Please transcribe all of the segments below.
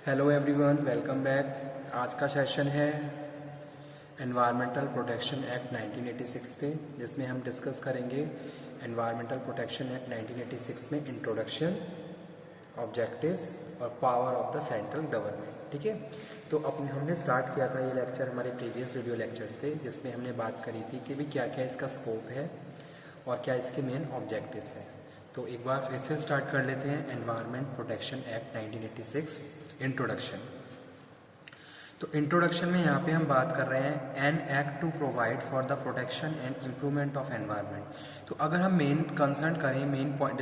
Hello everyone, welcome back. आज का session है एनवायरमेंटल प्रोटेक्शन एक्ट 1986 पे, जिसमें हम डिस्कस करेंगे एनवायरमेंटल प्रोटेक्शन एक्ट 1986 में इंट्रोडक्शन, ऑब्जेक्टिव्स और power of the central government. ठीक है, तो हमने स्टार्ट किया था ये लेक्चर, हमारे प्रीवियस वीडियो लेक्चर्स थे, जिसमें हमने बात करी थी कि भी क्या क्या इसका स्कोप है और क्या इसके मेन ऑब्जेक्टिव्स हैं। तो एक बार फिर से स्टार्ट कर लेते हैं। Environment protection act 1986 introduction. तो इंट्रोडक्शन में यहाँ पे हम बात कर रहे हैं an act to provide for the protection and improvement of environment. तो अगर हम मेन कंसर्न करें, मेन पॉइंट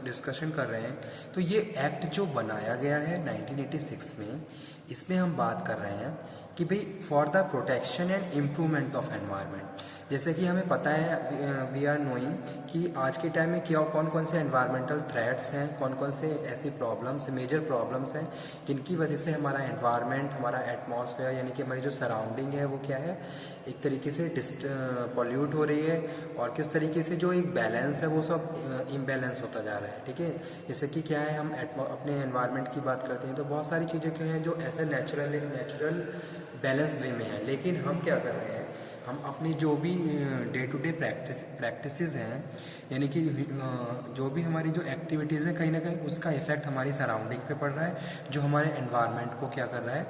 डिस्कशन कर रहे हैं, तो ये एक्ट जो बनाया गया है 1986 में, इसमें हम बात कर रहे हैं कि भाई for the protection and improvement of environment. जैसे कि हमें पता है, वी आर नोइंग कि आज के टाइम में क्या कौन कौन से एनवायरमेंटल थ्रेट्स हैं, कौन कौन से ऐसी प्रॉब्लम्स, मेजर प्रॉब्लम्स हैं जिनकी वजह से हमारा एनवायरनमेंट, हमारा एटमॉस्फेयर यानी कि हमारी जो सराउंडिंग है वो क्या है, एक तरीके से पॉल्यूट हो रही है, और किस तरीके से जो एक बैलेंस है वो सब इम्बैलेंस होता जा रहा है। ठीक है, जैसे कि क्या है, हम अपने एनवायरनमेंट की बात करते हैं तो बहुत सारी चीज़ें क्या हैं जो ऐसे नेचुरल बैलेंस वे में है, लेकिन हम क्या कर रहे हैं, हम अपनी जो भी डे टू डे प्रैक्टिसेस हैं, यानी कि जो भी हमारी जो एक्टिविटीज़ हैं, कहीं ना कहीं उसका इफेक्ट हमारी सराउंडिंग पे पड़ रहा है, जो हमारे एनवायरनमेंट को क्या कर रहा है,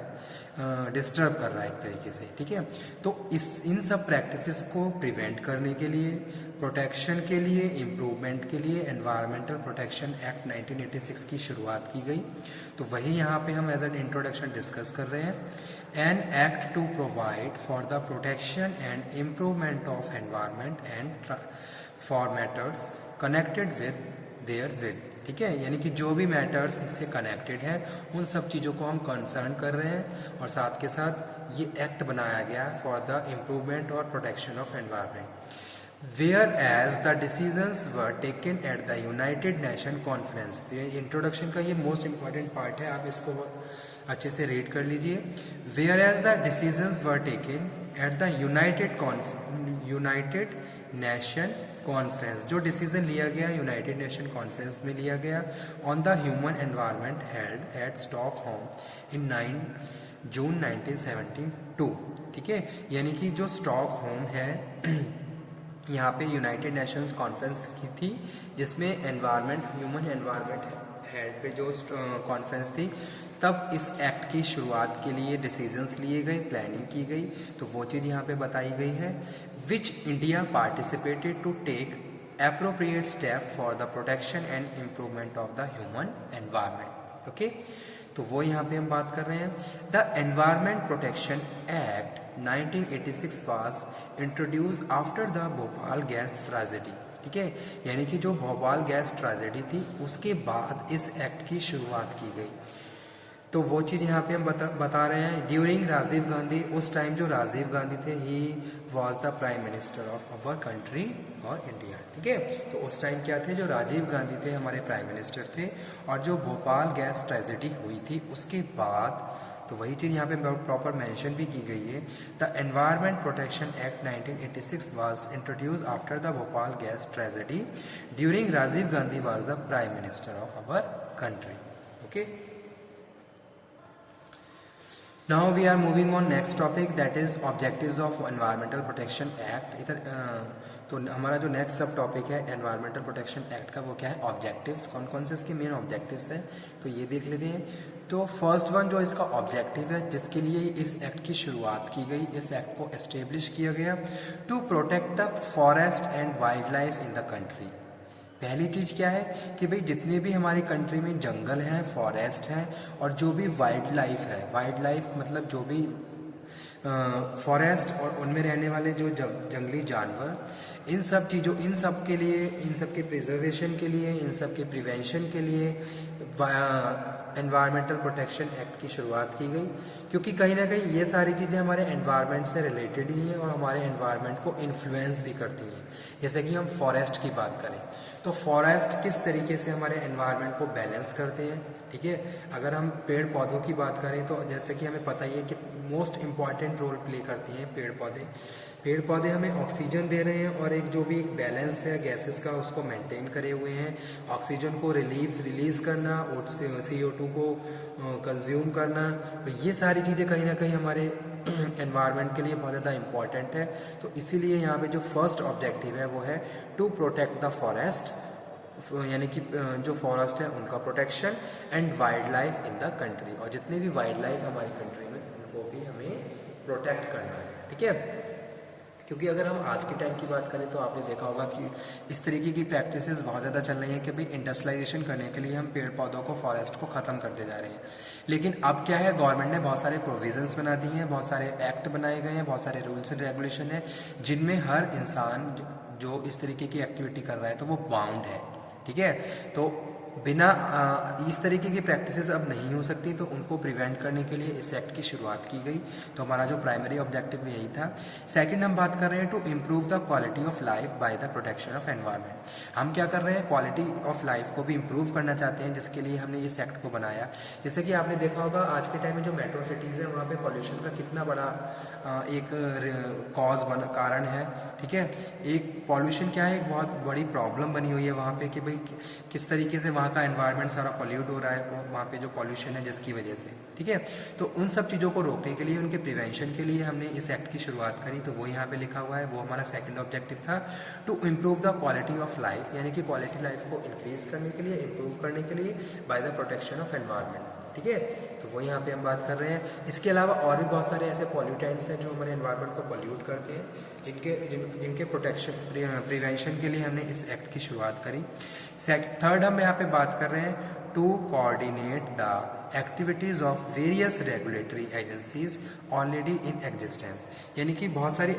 डिस्टर्ब कर रहा है एक तरीके से। ठीक है, तो इन सब प्रैक्टिसेस को प्रिवेंट करने के लिए, प्रोटेक्शन के लिए, इम्प्रूवमेंट के लिए एनवायरमेंटल प्रोटेक्शन एक्ट 1986 की शुरुआत की गई। तो वही यहाँ पे हम एज एन इंट्रोडक्शन डिस्कस कर रहे हैं। An act to provide for the protection and improvement of environment and for matters connected with their with. ठीक है, यानी कि जो भी मैटर्स इससे कनेक्टेड हैं उन सब चीज़ों को हम कंसर्न कर रहे हैं, और साथ के साथ ये एक्ट बनाया गया फॉर द इम्प्रूवमेंट और protection of environment. Whereas the decisions were taken at the United Nation conference. तो ये इंट्रोडक्शन का ये मोस्ट इंपॉर्टेंट पार्ट है, आप इसको अच्छे से रीड कर लीजिए। Whereas the decisions were taken at the United Nation conference, जो डिसीजन लिया गया यूनाइटेड नेशन कॉन्फ्रेंस में लिया गया on the human environment held at Stockholm in 9 June 1972। ठीक है, यानी कि जो स्टॉकहोम है यहाँ पे यूनाइटेड नेशंस कॉन्फ्रेंस की थी, जिसमें एनवायरनमेंट, ह्यूमन एनवायरनमेंट हेल्ड पे जो कॉन्फ्रेंस थी, तब इस एक्ट की शुरुआत के लिए डिसीजंस लिए गए, प्लानिंग की गई। तो वो चीज़ यहाँ पे बताई गई है, which India participated to take appropriate step for the protection and improvement of the human environment। Okay, तो वो यहाँ पे हम बात कर रहे हैं। The environment protection act 1986 was introduce after the Bhopal gas tragedy. ठीक है, यानी कि जो भोपाल गैस ट्रेजेडी थी उसके बाद इस एक्ट की शुरुआत की गई। तो वो चीज़ यहाँ पे हम बता रहे हैं। ड्यूरिंग राजीव गांधी, उस टाइम जो राजीव गांधी थे, he was the prime minister of our country और इंडिया। ठीक है, तो उस टाइम क्या थे, जो राजीव गांधी थे हमारे प्राइम मिनिस्टर थे, और जो भोपाल गैस ट्रेजेडी हुई थी उसके बाद, तो वही चीज़ यहाँ पे प्रॉपर मेंशन भी की गई है। The environment protection act 1986 was introduce after the Bhopal gas tragedy during Rajiv Gandhi was the prime minister of our country. Okay, now we are moving on next topic, that is objectives of environmental protection act। इधर तो हमारा जो next सब topic है environmental protection act का, वो क्या है, ऑब्जेक्टिव्स। कौन कौन से इसके मेन ऑब्जेक्टिव्स हैं, तो ये देख लेते हैं। तो फर्स्ट वन जो इसका ऑब्जेक्टिव है, जिसके लिए इस एक्ट की शुरुआत की गई, इस एक्ट को एस्टेब्लिश किया गया, to protect the forest and wild life in the country. पहली चीज़ क्या है कि भाई जितने भी हमारी कंट्री में जंगल हैं, फॉरेस्ट हैं, और जो भी वाइल्ड लाइफ है, वाइल्ड लाइफ मतलब जो भी फॉरेस्ट और उनमें रहने वाले जो जंगली जानवर, इन सब चीज़ों, इन सब के लिए, इन सब के प्रिजर्वेशन के लिए, इन सब के प्रिवेंशन के लिए एनवायरमेंटल प्रोटेक्शन एक्ट की शुरुआत की गई, क्योंकि कहीं ना कहीं ये सारी चीज़ें हमारे एनवायरनमेंट से रिलेटेड ही हैं और हमारे एनवायरनमेंट को इन्फ्लुएंस भी करती हैं। जैसे कि हम फॉरेस्ट की बात करें, तो फॉरेस्ट किस तरीके से हमारे एनवायरनमेंट को बैलेंस करते हैं। ठीक है, अगर हम पेड़ पौधों की बात करें, तो जैसे कि हमें पता ही है कि मोस्ट इम्पॉर्टेंट रोल प्ले करती हैं पेड़ पौधे। पेड़ पौधे हमें ऑक्सीजन दे रहे हैं और एक जो भी एक बैलेंस है गैसेस का उसको मेंटेन करे हुए हैं। ऑक्सीजन को रिलीज करना और CO2 को कंज्यूम करना, तो ये सारी चीज़ें कहीं ना कहीं हमारे एनवायरनमेंट के लिए बहुत ज़्यादा इम्पॉर्टेंट है। तो इसीलिए यहाँ पे जो फर्स्ट ऑब्जेक्टिव है वो है टू प्रोटेक्ट द फॉरेस्ट, यानी कि जो फॉरेस्ट है उनका protection and wild life in the country, और जितने भी वाइल्ड लाइफ हमारी कंट्री में उनको भी हमें प्रोटेक्ट करना है, ठीक है। क्योंकि अगर हम आज के टाइम की बात करें तो आपने देखा होगा कि इस तरीके की प्रैक्टिसेस बहुत ज़्यादा चल रही हैं कि भाई इंडस्ट्रियलाइजेशन करने के लिए हम पेड़ पौधों को, फॉरेस्ट को ख़त्म करते जा रहे हैं। लेकिन अब क्या है, गवर्नमेंट ने बहुत सारे प्रोविजंस बना दिए हैं, बहुत सारे एक्ट बनाए गए हैं, बहुत सारे रूल्स एंड रेगुलेशन है, जिनमें हर इंसान जो इस तरीके की एक्टिविटी कर रहा है तो वो बाउंड है, ठीक है। तो बिना इस तरीके की प्रैक्टिसेस अब नहीं हो सकती, तो उनको प्रिवेंट करने के लिए इस एक्ट की शुरुआत की गई। तो हमारा जो प्राइमरी ऑब्जेक्टिव यही था। सेकंड हम बात कर रहे हैं to improve the quality of life by the protection of environment. हम क्या कर रहे हैं, क्वालिटी ऑफ लाइफ को भी इम्प्रूव करना चाहते हैं, जिसके लिए हमने इस एक्ट को बनाया। जैसे कि आपने देखा होगा आज के टाइम में जो मेट्रो सिटीज़ है वहाँ पर पॉल्यूशन का कितना बड़ा एक कारण है, ठीक है। एक पॉल्यूशन क्या है, एक बहुत बड़ी प्रॉब्लम बनी हुई है वहाँ पे कि भाई किस तरीके से वहाँ का एनवायरनमेंट सारा पॉल्यूट हो रहा है वहाँ पे जो पॉल्यूशन है जिसकी वजह से, ठीक है। तो उन सब चीज़ों को रोकने के लिए, उनके प्रिवेंशन के लिए हमने इस एक्ट की शुरुआत करी। तो वो यहाँ पे लिखा हुआ है, वो हमारा सेकंड ऑब्जेक्टिव था, to improve the quality of life, यानी कि क्वालिटी लाइफ को इंक्रीज करने के लिए, इम्प्रूव करने के लिए bye the protection of environment, ठीक है। तो वो यहाँ पे हम बात कर रहे हैं। इसके अलावा और भी बहुत सारे ऐसे पॉल्यूटेंट्स हैं जो हमारे एनवायरनमेंट को पॉल्यूट करते हैं, जिनके प्रोटेक्शन प्रिवेंशन के लिए हमने इस एक्ट की शुरुआत करी। थर्ड हम यहाँ पे बात कर रहे हैं to coordinate the activities of various regulatory agencies already in existence, यानी कि बहुत सारी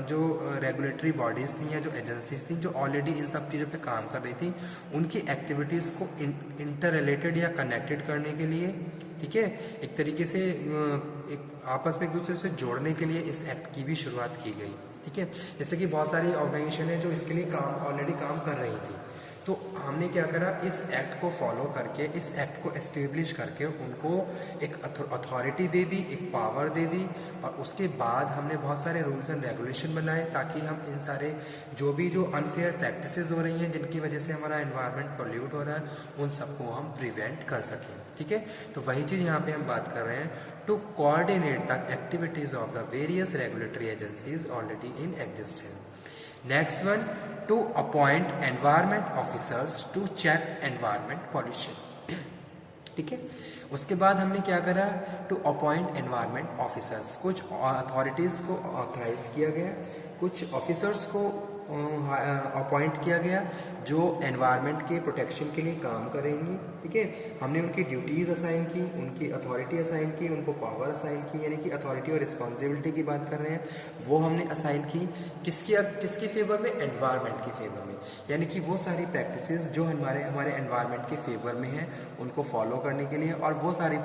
जो रेगुलेटरी बॉडीज़ थी या जो एजेंसीज थी जो ऑलरेडी इन सब चीज़ों पे काम कर रही थी, उनकी एक्टिविटीज़ को इंटर रिलेटेड या कनेक्टेड करने के लिए, ठीक है, एक तरीके से एक आपस में एक दूसरे से जोड़ने के लिए इस एक्ट की भी शुरुआत की गई, ठीक है। जैसे कि बहुत सारी ऑर्गेनाइजेशन है जो इसके लिए ऑलरेडी काम कर रही थी। तो हमने क्या करा, इस एक्ट को फॉलो करके, इस एक्ट को एस्टेब्लिश करके उनको एक अथॉरिटी दे दी, एक पावर दे दी, और उसके बाद हमने बहुत सारे रूल्स एंड रेगुलेशन बनाए ताकि हम इन सारे जो अनफेयर प्रैक्टिसेस हो रही हैं जिनकी वजह से हमारा एनवायरनमेंट पॉल्यूट हो रहा है, उन सबको हम प्रिवेंट कर सकें, ठीक है। तो वही चीज़ यहाँ पे हम बात कर रहे हैं, to coordinate the activities of the various regulatory agencies already in existence. Next one, to appoint environment officers to check environment pollution, ठीक है। उसके बाद हमने क्या करा, टू अपॉइंट एनवायरमेंट ऑफिसर्स, कुछ अथॉरिटीज़ को ऑथराइज किया गया, कुछ ऑफिसर्स को अपॉइंट किया गया जो एनवायरनमेंट के प्रोटेक्शन के लिए काम करेंगी, ठीक है। हमने उनकी ड्यूटीज़ असाइन की, उनकी अथॉरिटी असाइन की, उनको पावर असाइन की, यानी कि अथॉरिटी और रिस्पॉन्सिबिलिटी की बात कर रहे हैं, वो हमने असाइन की किसके फेवर में, एनवायरनमेंट के फेवर में, यानी कि वो सारी प्रैक्टिसेस जो हमारे एनवायरनमेंट के फेवर में हैं उनको फॉलो करने के लिए, और वो सारी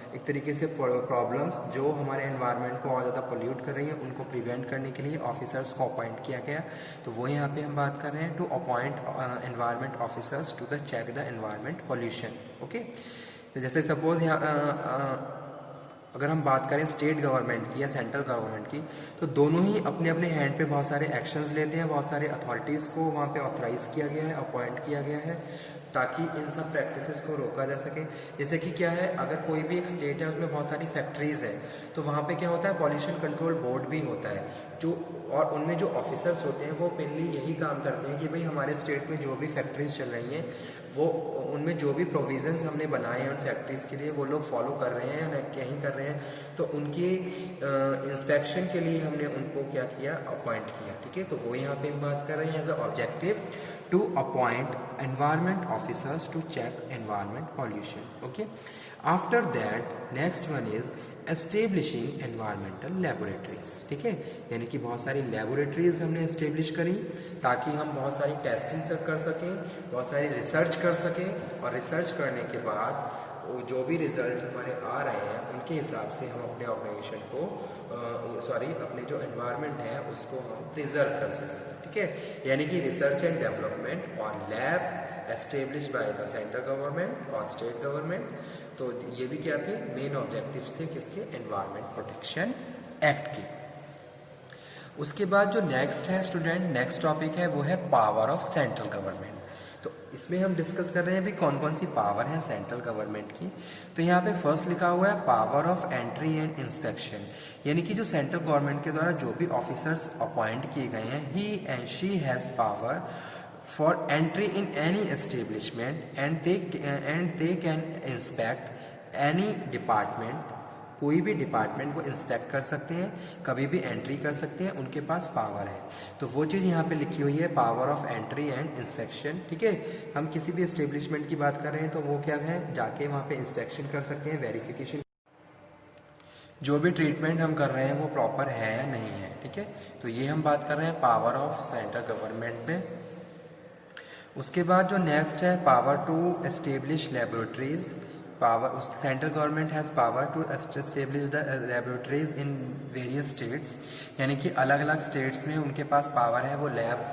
एक तरीके से प्रॉब्लम्स जो हमारे एनवायरनमेंट को और ज़्यादा पोल्यूट कर रही हैं उनको प्रिवेंट करने के लिए ऑफिसर्स को अपॉइंट किया गया। तो वो यहाँ पे हम बात कर रहे हैं, to appoint environment officers to the check the environment pollution, okay. तो जैसे सपोज यहाँ अगर हम बात करें स्टेट गवर्नमेंट की या सेंट्रल गवर्नमेंट की, तो दोनों ही अपने अपने हैंड पे बहुत सारे एक्शंस लेते हैं, बहुत सारे अथॉरिटीज़ को वहाँ पे ऑथराइज किया गया है, अपॉइंट किया गया है, ताकि इन सब प्रैक्टिसेस को रोका जा सके। जैसे कि क्या है, अगर कोई भी एक स्टेट है उसमें बहुत सारी फैक्ट्रीज़ है, तो वहाँ पे क्या होता है, पॉल्यूशन कंट्रोल बोर्ड भी होता है जो, और उनमें जो ऑफिसर्स होते हैं वो मेनली यही काम करते हैं कि भाई हमारे स्टेट में जो भी फैक्ट्रीज चल रही हैं वो उनमें जो भी प्रोविजंस हमने बनाए हैं उन फैक्ट्रीज़ के लिए वो लोग फॉलो कर रहे हैं या नहीं कर रहे हैं, तो उनकी इंस्पेक्शन के लिए हमने उनको क्या किया, अपॉइंट किया, ठीक है। तो वो यहाँ पे हम बात कर रहे हैं as a objective, to appoint environment officers to check environment pollution, okay. After that next one is establishing environmental laboratories, ठीक है, यानी कि बहुत सारी लेबोरेटरीज हमने एस्टेब्लिश करी ताकि हम बहुत सारी टेस्टिंग कर सकें, बहुत सारी रिसर्च कर सकें, और रिसर्च करने के बाद वो जो भी रिजल्ट हमारे आ रहे हैं उनके हिसाब से हम अपने ऑर्गेनाइजेशन को अपने जो एनवायरनमेंट है उसको हम प्रिजर्व कर सकें, ठीक है। यानी कि रिसर्च एंड डेवलपमेंट और lab establish by the central government और स्टेट गवर्नमेंट, तो ये भी क्या थे, मेन ऑब्जेक्टिव्स थे किसके, एनवायरनमेंट प्रोटेक्शन एक्ट के। उसके बाद जो नेक्स्ट है स्टूडेंट, नेक्स्ट टॉपिक है वो है पावर ऑफ सेंट्रल गवर्नमेंट। तो इसमें हम डिस्कस कर रहे हैं अभी कौन कौन सी पावर है सेंट्रल गवर्नमेंट की। तो यहाँ पे फर्स्ट लिखा हुआ है power of entry and inspection, यानी कि जो सेंट्रल गवर्नमेंट के द्वारा जो भी ऑफिसर्स अपॉइंट किए गए हैं, he and she has power for entry in any establishment and they can inspect any department. कोई भी डिपार्टमेंट वो इंस्पेक्ट कर सकते हैं, कभी भी एंट्री कर सकते हैं, उनके पास पावर है। तो वो चीज़ यहाँ पे लिखी हुई है power of entry and inspection. ठीक है, हम किसी भी एस्टेब्लिशमेंट की बात कर रहे हैं तो वो क्या है, जाके वहाँ पे इंस्पेक्शन कर सकते हैं, वेरिफिकेशन, जो भी ट्रीटमेंट हम कर रहे हैं वो प्रॉपर है या नहीं है। ठीक है, तो ये हम बात कर रहे हैं पावर ऑफ सेंट्रल गवर्नमेंट में। उसके बाद जो नेक्स्ट है power to establish laboratories. Power, उस central government has power to establish the laboratories in various states, यानी कि अलग अलग स्टेट्स में उनके पास पावर है, वो लैब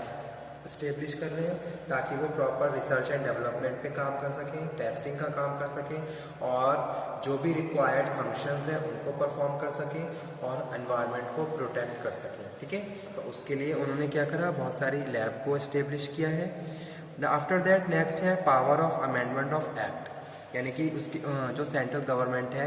इस्टेब्लिश कर रहे हैं ताकि वो प्रॉपर रिसर्च एंड डेवलपमेंट पे काम कर सकें, टेस्टिंग का काम कर सकें और जो भी रिक्वायर्ड फंक्शंस हैं उनको परफॉर्म कर सकें और एनवायरनमेंट को प्रोटेक्ट कर सकें। ठीक है, तो उसके लिए उन्होंने क्या करा, बहुत सारी लैब को इस्टेब्लिश किया है। आफ्टर दैट नेक्स्ट है power of amendment of act, यानी कि उसकी जो सेंट्रल गवर्नमेंट है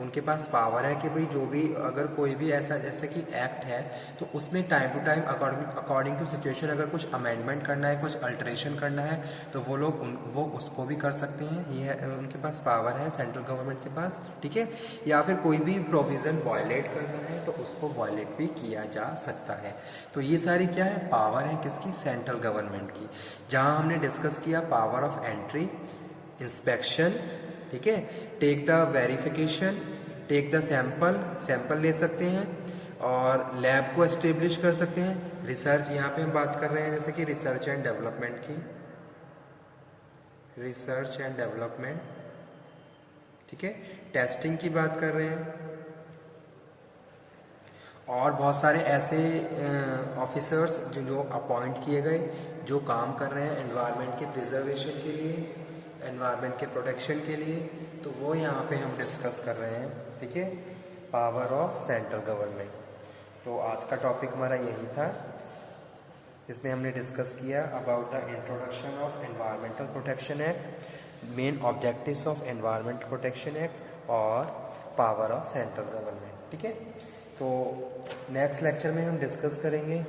उनके पास पावर है कि भाई जो भी अगर कोई भी ऐसा जैसे कि एक्ट है तो उसमें time to time according to situation अगर कुछ अमेंडमेंट करना है, कुछ अल्टरेशन करना है तो वो लोग वो उसको भी कर सकते हैं। ये उनके पास पावर है सेंट्रल गवर्नमेंट के पास। ठीक है, या फिर कोई भी प्रोविज़न वायलेट करना है तो उसको वायलेट भी किया जा सकता है। तो ये सारी क्या है, पावर है किसकी, सेंट्रल गवर्नमेंट की। जहाँ हमने डिस्कस किया पावर ऑफ एंट्री, इंस्पेक्शन, ठीक है, take the verification, take the sample ले सकते हैं और लैब को एस्टेब्लिश कर सकते हैं। रिसर्च, यहाँ पे हम बात कर रहे हैं जैसे कि रिसर्च एंड डेवलपमेंट की, रिसर्च एंड डेवलपमेंट। ठीक है, टेस्टिंग की बात कर रहे हैं और बहुत सारे ऐसे ऑफिसर्स जो अपॉइंट किए गए जो काम कर रहे हैं एनवायरनमेंट के प्रिजर्वेशन के लिए, एनवायरनमेंट के प्रोटेक्शन के लिए, तो वो यहाँ पे हम डिस्कस कर रहे हैं। ठीक है, पावर ऑफ सेंट्रल गवर्नमेंट। तो आज का टॉपिक हमारा यही था, इसमें हमने डिस्कस किया about the introduction of environmental protection act, main objectives of environmental protection act और पावर ऑफ सेंट्रल गवर्नमेंट। ठीक है, तो नेक्स्ट लेक्चर में हम डिस्कस करेंगे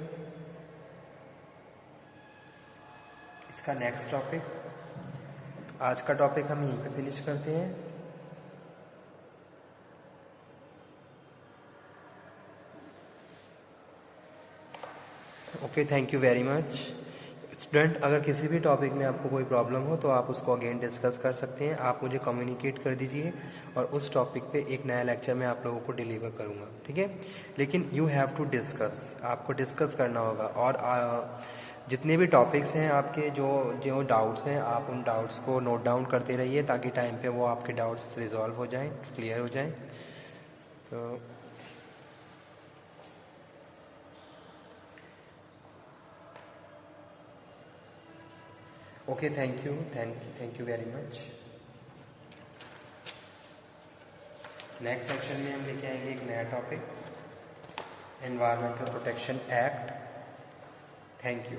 इसका नेक्स्ट टॉपिक। आज का टॉपिक हम यहीं पे फिनिश करते हैं। Okay, thank you very much student. अगर किसी भी टॉपिक में आपको कोई प्रॉब्लम हो तो आप उसको अगेन डिस्कस कर सकते हैं, आप मुझे कम्युनिकेट कर दीजिए और उस टॉपिक पे एक नया लेक्चर मैं आप लोगों को डिलीवर करूँगा। ठीक है, लेकिन यू हैव टू डिस्कस, आपको डिस्कस करना होगा और जितने भी टॉपिक्स हैं आपके, जो जो डाउट्स हैं, आप उन डाउट्स को नोट डाउन करते रहिए ताकि टाइम पे वो आपके डाउट्स रिजॉल्व हो जाएं, क्लियर हो जाएं। तो okay, thank you very much. Next section में हम लेके आएंगे एक नया topic, environmental protection act. Thank you.